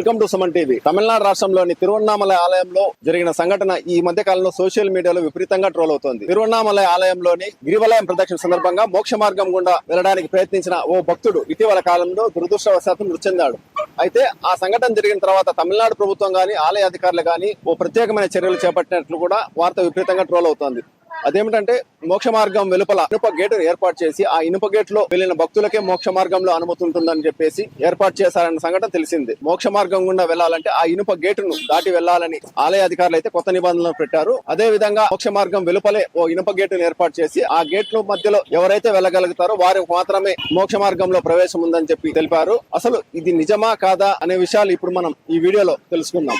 Welcome to Suman TV. Tamil Nadu రాష్ట్రంలోని తిరువన్నామలై ఆలయంలో జరిగిన సంఘటన ఈ మధ్య కాలంలో సోషల్ మీడియాలో విపరీతంగా ట్రోల్ అవుతోంది. తిరువన్నామలై ఆలయంలోని గిరివలయం ప్రదక్షిణ సందర్భంగా మోక్ష మార్గం గుండా వెళ్లడానికి ప్రయత్నించిన ఓ భక్తుడు ఇటీవల కాలంలో దురదృష్టవశాత్తు మృతి చెందాడు. అయితే ఆ సంఘటన జరిగిన తర్వాత తమిళనాడు ప్రభుత్వం గాని ఆలయ అధికారులు గాని ఓ ప్రత్యేకమైన చర్యలు చేపట్టినట్లు కూడా వార్త విపరీతంగా ట్రోల్ అవుతోంది. అదేమిటంటే మోక్ష మార్గం వెలుపల ఇనుప గేటు ఏర్పాటు చేసి ఆ ఇనుప గేట్ లో వెళ్లిన భక్తులకే మోక్ష మార్గంలో అనుమతి ఉంటుందని చెప్పేసి ఏర్పాటు చేశారన్న సంఘటన తెలిసింది. మోక్ష మార్గం గుండా వెళ్లాలంటే ఆ ఇనుప గేటును దాటి వెళ్లాలని ఆలయ అధికారులు అయితే కొత్త నిబంధనలు పెట్టారు. అదే విధంగా మోక్ష మార్గం వెలుపలే ఓ ఇనుప గేటును ఏర్పాటు చేసి ఆ గేట్ల మధ్యలో ఎవరైతే వెళ్ళగలుగుతారో వారికి మాత్రమే మోక్ష మార్గంలో ప్రవేశం ఉందని చెప్పి తెలిపారు. అసలు ఇది నిజమా కాదా అనే విషయాలు ఇప్పుడు మనం ఈ వీడియోలో తెలుసుకుందాం.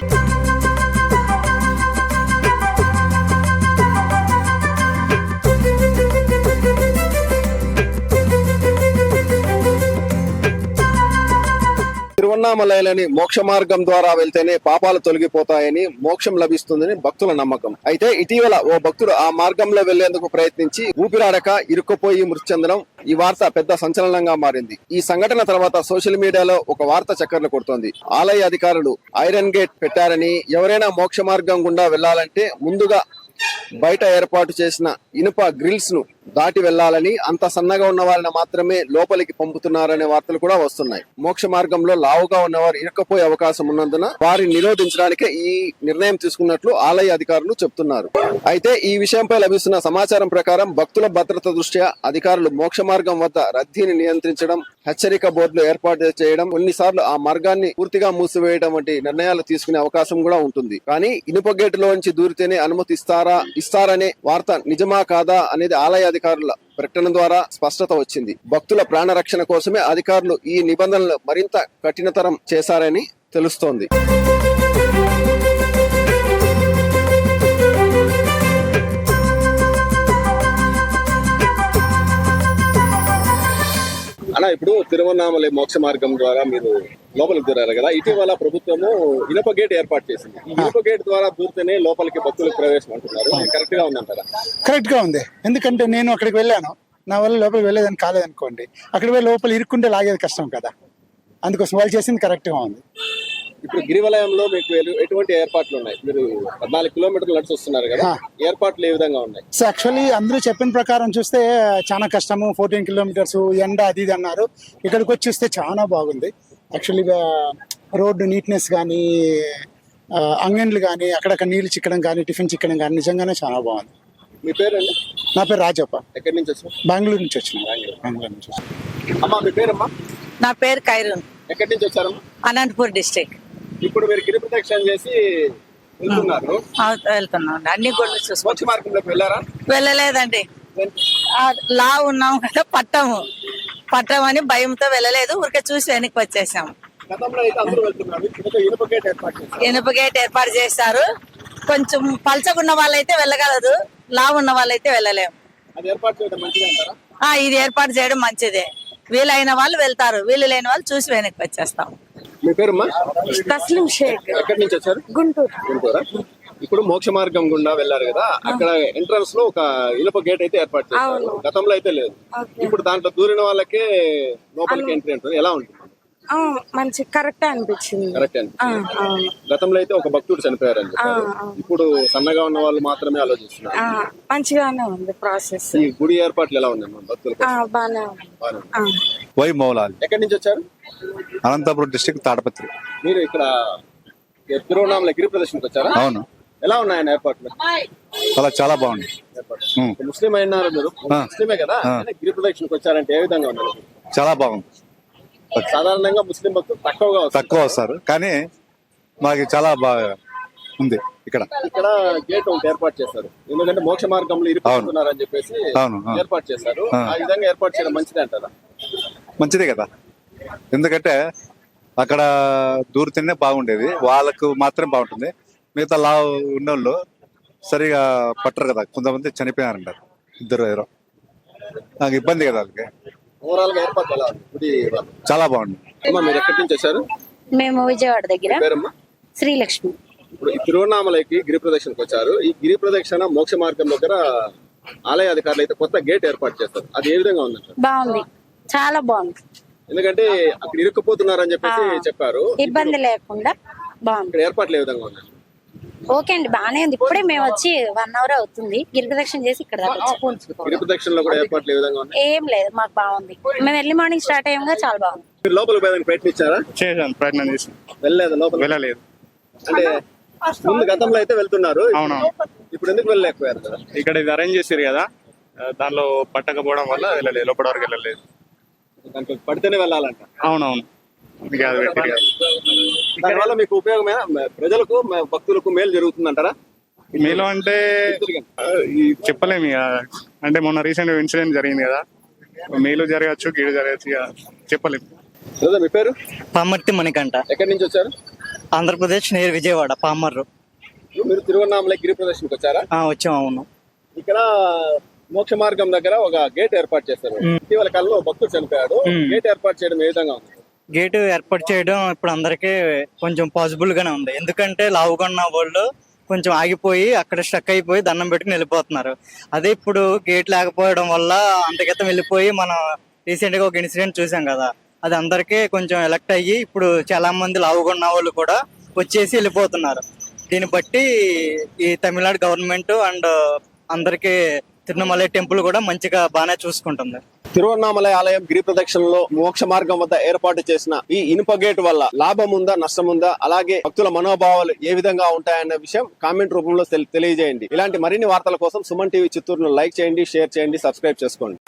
తిరువన్నామలైలోని మోక్ష మార్గం ద్వారా వెళ్తేనే పాపాలు తొలగిపోతాయని, మోక్షం లభిస్తుందని భక్తుల నమ్మకం. అయితే ఇటీవల ఓ భక్తుడు ఆ మార్గంలో వెళ్లేందుకు ప్రయత్నించి ఊపిరాడక ఇరుక్కుపోయి మృతి చెందడం ఈ వార్త పెద్ద సంచలనంగా మారింది. ఈ సంఘటన తర్వాత సోషల్ మీడియాలో ఒక వార్త చక్కర్లు కొడుతోంది. ఆలయ అధికారులు ఐరన్ గేట్ పెట్టారని, ఎవరైనా మోక్ష మార్గం గుండా వెళ్లాలంటే ముందుగా బయట ఏర్పాటు చేసిన ఇనుప గ్రిల్స్ ను దాటి వెళ్లాలని, అంత సన్నగా ఉన్న వారిని మాత్రమే లోపలికి పంపుతున్నారనే వార్తలు కూడా వస్తున్నాయి. మోక్ష మార్గంలో లావుగా ఉన్నవారు ఇరుక్కపోయే అవకాశం ఉన్నందున వారిని నిరోధించడానికే ఈ నిర్ణయం తీసుకున్నట్లు ఆలయ అధికారులు చెబుతున్నారు. అయితే ఈ విషయంపై లభిస్తున్న సమాచారం ప్రకారం భక్తుల భద్రత దృష్ట్యా అధికారులు మోక్ష మార్గం వద్ద రద్దీని నియంత్రించడం, హెచ్చరిక బోర్డులు ఏర్పాటు చేయడం, కొన్నిసార్లు ఆ మార్గాన్ని పూర్తిగా మూసివేయడం వంటి నిర్ణయాలు తీసుకునే అవకాశం కూడా ఉంటుంది. కానీ ఇనుప గేటులోంచి దూరితేనే అనుమతి ఇస్తారనే వార్త నిజమా కాదా అనేది ఆలయ అధికారుల ప్రకటన ద్వారా స్పష్టత వచ్చింది. భక్తుల ప్రాణ రక్షణ కోసమే అధికారులు ఈ నిబంధనలు మరింత కఠినతరం చేశారని తెలుస్తోంది. అలా ఇప్పుడు తిరువన్నామలై మోక్ష మార్గం ద్వారా మీరు లోపలికి దూరారు కదా, ఇటీవల ప్రభుత్వము ఇనుప గేట్ ఏర్పాటు చేసింది. ఈ ఇనుప గేట్ ద్వారా దూరితేనే లోపలికి భక్తులకు ప్రవేశం అంటున్నారు. కరెక్ట్ గా ఉందంటారా? కరెక్ట్ గా ఉంది. ఎందుకంటే నేను అక్కడికి వెళ్ళాను, నా వల్ల లోపలికి వెళ్ళేదని కాలేదనుకోండి, అక్కడికి వెళ్ళి లోపల ఇరుక్కుంటే లాగేది కష్టం కదా, అందుకోసం వాళ్ళు చేసింది కరెక్ట్ గా ఉంది. ఇప్పుడు గిరివలయంలో మీకు ఎటువంటి ఏర్పాట్లు ఉన్నాయి? మీరు 14 కిలోమీటర్లు నడిచి వస్తున్నారు కదా, ఏర్పాట్లు ఏ విధంగా ఉన్నాయి? సో యాక్చువల్లీ అందరూ చెప్పిన ప్రకారం చూస్తే చాలా కష్టము, 14 కిలోమీటర్స్ ఎండ అది ఇది అన్నారు. ఇక్కడికి వచ్చి చూస్తే చాలా బాగుంది. యాక్చువల్లీ రోడ్డు నీట్నెస్ కానీ, అంగన్లు కానీ, అక్కడక్కడ నీళ్లు చిక్కడం కానీ, టిఫిన్ చిక్కడం కానీ నిజంగానే చాలా బాగుంది. మీ పేరండి? నా పేరు రాజప్ప. ఎక్కడి నుంచి వచ్చారు? బెంగళూరు నుంచి వచ్చిన. అమ్మా మీ పేరమ్మా? నా పేరు ఖైరూన్. ఎక్కడి నుంచి వచ్చారమ్మా? అనంతపూర్ డిస్ట్రిక్ట్. ఇప్పుడు మీరు గిరి ప్రదక్షిణ చేసి వెళ్తున్నారు. వెళ్తున్నాం, అన్ని గుళ్ళు చూసుకో. మోక్ష మార్గంలోకి వెళ్ళారా? వెళ్ళలేదండి, లా ఉన్నాం కదా, పట్టమని భయంతో వెళ్ళలేదు, ఊరికే చూసి వెనక్కి వచ్చేసాము. గతంలో అయితే అందరూ వెళ్తున్నారు, ఇనుప గేట్ ఏర్పాటు చేశారు. కొంచెం పల్చగున్న వాళ్ళైతే వెళ్ళగలరు, లా ఉన్న వాళ్ళైతే వెళ్ళలేము. అది ఏర్పాటు చేయడం మంచిదంటారా? ఇది ఏర్పాటు చేయడం మంచిదే. వీలైన వాళ్ళు వెళ్తారు, వీలు లేని వాళ్ళు చూసి వెనక్కి వచ్చేస్తాం. మీ పేరుమ్మా? తస్లిం షేక్. ఎక్కడి నుంచి వచ్చారు? గుంటూరు. ఇప్పుడు మోక్ష మార్గం గుండా వెళ్ళారు కదా, అక్కడ ఎంట్రన్స్ లో ఒక ఇనుప గేట్ అయితే ఏర్పాటు చేశారు. గతంలో అయితే లేదు. ఇప్పుడు దాంట్లో దూరిన వాళ్ళకే లోపలికి ఎంట్రీ ఉంటుంది. ఎలా ఉంటుంది? మంచి కరెక్ట్ అనిపించింది. కరెక్ట్ అనిపించింది. గతంలో అయితే ఒక భక్తుడు చనిపోయారు అని చెప్పారు. ఇప్పుడు సన్నగా ఉన్న వాళ్ళు మాత్రమే ఆలోచిస్తున్నారు. మంచిగానే ఉంది ప్రాసెస్. ఈ గుడి ఏర్పాట్లు ఎలా ఉన్నాయి భక్తులకు? బాగానే ఉంది. వై మౌలాలి. ఎక్కడి నుంచి వచ్చారు? అనంతపురం డిస్ట్రిక్ట్ తాడపత్రి. మీరు ఇక్కడ తిరువన్నామలై గిరి ప్రదర్శనకు వచ్చారా? అవును. ఎలా ఉన్నాయన్న ఏర్పాట్లు? అలా చాలా బాగుంది. ముస్లిం అయినారు మీరు, ముస్లిమే కదా, గిరి ప్రదక్షిణకు వచ్చారంటే ఏ విధంగా ఉన్నారు? చాలా బాగుంది. సాధారణంగా ముస్లిం భక్తులు తక్కువ వస్తారు, కానీ మాకు చాలా బాగా ఉంది. ఇక్కడ గేట్ ఒకటి ఏర్పాటు చేశారు, ఎందుకంటే మోక్ష మార్గంలో ఇరుక్కున్నారు అని చెప్పేసి ఏర్పాటు చేశారు. ఆ విధంగా ఏర్పాటు చేయడం మంచిదే అంటారా? మంచిదే కదా, ఎందుకంటే అక్కడ దూరితేనే బాగుండేది, వాళ్ళకు మాత్రమే బాగుంటుంది. మిగతా లా ఉన్నోళ్ళు సరిగా పట్టరు కదా, కొంతమంది చనిపోయారంటారు, ఇద్దరు. నాకు ఇబ్బంది కదా వాళ్ళకి. ఓవరాల్ గా ఏర్పాటు ఎలా ఉంది? చాలా బాగుంది. మీరు ఎక్కడి నుంచి వచ్చారు? మేము విజయవాడ దగ్గర. శ్రీలక్ష్మి. ఇప్పుడు ఈ తిరువన్నామలైకి గిరి ప్రదక్షిణకు వచ్చారు. ఈ గిరి ప్రదక్షిణ మోక్ష మార్గం దగ్గర ఆలయ అధికారులు అయితే కొత్త గేట్ ఏర్పాటు చేస్తారు. అది ఏ విధంగా ఉంది? బాగుంది, చాలా బాగుంది. ఎందుకంటే అక్కడ ఇరుక్కుపోతున్నారని చెప్పేసి చెప్పారు. ఇబ్బంది లేకుండా బాగుంది. ఇక్కడ ఏర్పాట్లు ఏ విధంగా ఉన్నాయి? ఓకే అండి, బాగానే ఉంది. ఇప్పుడే మేము వచ్చి 1 అవర్ అవుతుంది గిరి ప్రదక్షిణ చేసి ఇక్కడ దాకా వచ్చాం. గిరి ప్రదక్షిణలో కూడా ఏర్పాట్లు ఏ విధంగా ఉన్నాయి? ఏం లేదు, మాకు బాగుంది. మేము ఎర్లీ మార్నింగ్ స్టార్ట్ అయ్యాక చాలా బాగుంది. మీరు లోపలికి పోయేదానికి ప్రయత్నించారా? చేశాను, ప్రయత్నం చేసి వెళ్ళలేదు లోపల. వెళ్ళలేదు. అంటే ముందు గతంలో అయితే వెళ్తున్నారు, అవునవును. ఇప్పుడు ఎందుకు వెళ్ళలేకపోయారు కదా? ఇక్కడ ఇది అరేంజ్ చేసారు కదా, దానిలో పట్టకపోవడం వల్ల వెళ్ళలేదు, లోపల వరకు వెళ్ళలేదు. దాంట్లో పడితేనే వెళ్ళాలంట. అవునవును, ఇది కాదు పెట్టారు కదా. దానివల్ల మీకు ఉపయోగమేనా? ప్రజలకు భక్తులకు మేలు జరుగుతుందంటారా? మీలో అంటే ఈ చెప్పలేము ఇక. అంటే మొన్న రీసెంట్ ఇన్సిడెంట్ జరిగింది కదా, మేలు జరగచ్చు, కీడు జరగచ్చు, ఇక చెప్పలేము. బ్రదర్, మీ పేరు? పామర్తి మణికంఠ. ఎక్కడి నుంచి వచ్చారు? ఆంధ్రప్రదేశ్ నియర్ విజయవాడ పామర్రు. మీరు తిరువన్నామలై గిరి ప్రదర్శనకి వచ్చారా? వచ్చాం, అవును. ఇక్కడ మోక్ష మార్గం దగ్గర ఒక గేట్ ఏర్పాటు చేశారు. ఇటీవల కాలంలో భక్తుడు చనిపోయాడు. గేట్ ఏర్పాటు చేయడం ఏ విధంగా ఉంది? గేటు ఏర్పాటు చేయడం ఇప్పుడు అందరికీ కొంచెం పాసిబుల్ గానే ఉంది. ఎందుకంటే లావుగొన్న వాళ్ళు కొంచెం ఆగిపోయి అక్కడ స్టక్ అయిపోయి దండం పెట్టుకుని వెళ్ళిపోతున్నారు. అదే ఇప్పుడు గేట్ లేకపోవడం వల్ల అంతకితం వెళ్ళిపోయి మనం రీసెంట్ గా ఒక ఇన్సిడెంట్ చూసాం కదా, అది అందరికీ కొంచెం ఎలక్ట్ అయ్యి ఇప్పుడు చాలా మంది లావుగొన్న వాళ్ళు కూడా వచ్చేసి వెళ్ళిపోతున్నారు. దీన్ని బట్టి ఈ తమిళనాడు గవర్నమెంట్ అండ్ అందరికీ తిరుమల టెంపుల్ కూడా మంచిగా బాగానే చూసుకుంటుంది. తిరువన్నామలై ఆలయం గిరి ప్రదక్షిణలో మోక్ష మార్గం వద్ద ఏర్పాటు చేసిన ఈ ఇనుప గేట్ వల్ల లాభం ఉందా, నష్టం ఉందా, అలాగే భక్తుల మనోభావాలు ఏ విధంగా ఉంటాయన్న విషయం కామెంట్ రూపంలో తెలియజేయండి. ఇలాంటి మరిన్ని వార్తల కోసం సుమన్ టీవీ చిత్తూరును లైక్ చేయండి, షేర్ చేయండి, సబ్స్క్రైబ్ చేసుకోండి.